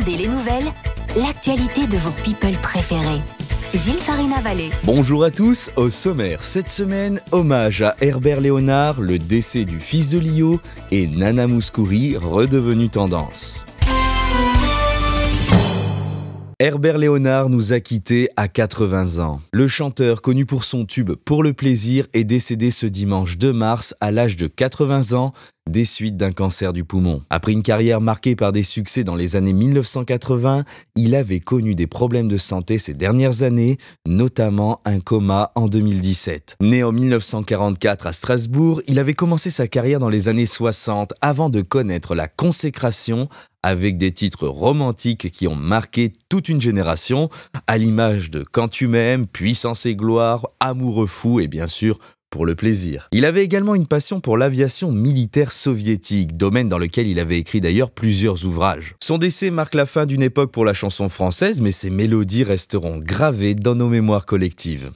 Demandez les nouvelles, l'actualité de vos people préférés. Gilles Farina-Vallée. Bonjour à tous, au sommaire cette semaine, hommage à Herbert Léonard, le décès du fils de Lio et Nana Mouskouri, redevenu tendance. Herbert Léonard nous a quittés à 80 ans. Le chanteur, connu pour son tube Pour le plaisir, est décédé ce dimanche 2 mars à l'âge de 80 ans des suites d'un cancer du poumon. Après une carrière marquée par des succès dans les années 1980, il avait connu des problèmes de santé ces dernières années, notamment un coma en 2017. Né en 1944 à Strasbourg, il avait commencé sa carrière dans les années 60 avant de connaître la consécration avec des titres romantiques qui ont marqué toute une génération, à l'image de Quand tu m'aimes, Puissance et gloire, Amoureux fou et bien sûr Pour le plaisir. Il avait également une passion pour l'aviation militaire soviétique, domaine dans lequel il avait écrit d'ailleurs plusieurs ouvrages. Son décès marque la fin d'une époque pour la chanson française, mais ses mélodies resteront gravées dans nos mémoires collectives.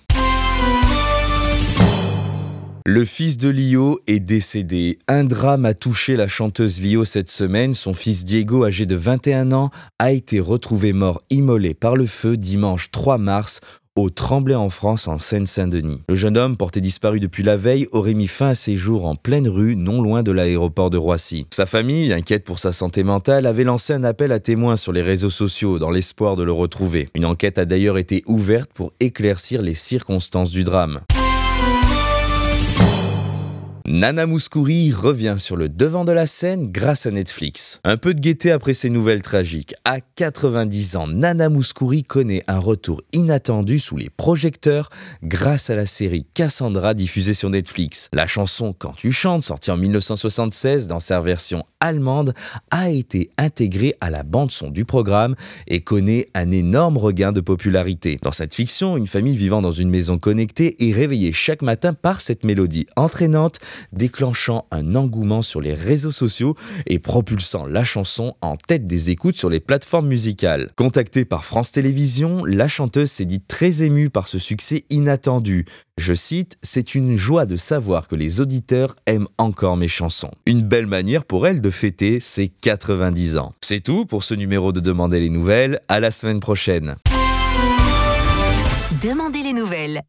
Le fils de Lio est décédé. Un drame a touché la chanteuse Lio cette semaine. Son fils Diego, âgé de 21 ans, a été retrouvé mort immolé par le feu dimanche 3 mars au Tremblay en France, en Seine-Saint-Denis. Le jeune homme, porté disparu depuis la veille, aurait mis fin à ses jours en pleine rue, non loin de l'aéroport de Roissy. Sa famille, inquiète pour sa santé mentale, avait lancé un appel à témoins sur les réseaux sociaux dans l'espoir de le retrouver. Une enquête a d'ailleurs été ouverte pour éclaircir les circonstances du drame. Nana Mouskouri revient sur le devant de la scène grâce à Netflix. Un peu de gaieté après ces nouvelles tragiques. À 90 ans, Nana Mouskouri connaît un retour inattendu sous les projecteurs grâce à la série Cassandra diffusée sur Netflix. La chanson Quand tu chantes, sortie en 1976 dans sa version allemande, a été intégrée à la bande-son du programme et connaît un énorme regain de popularité. Dans cette fiction, une famille vivant dans une maison connectée est réveillée chaque matin par cette mélodie entraînante, déclenchant un engouement sur les réseaux sociaux et propulsant la chanson en tête des écoutes sur les plateformes musicales. Contactée par France Télévisions, la chanteuse s'est dite très émue par ce succès inattendu. Je cite, « C'est une joie de savoir que les auditeurs aiment encore mes chansons. » Une belle manière pour elle de fêter ses 90 ans. C'est tout pour ce numéro de Demandez les nouvelles. À la semaine prochaine. Demandez les nouvelles.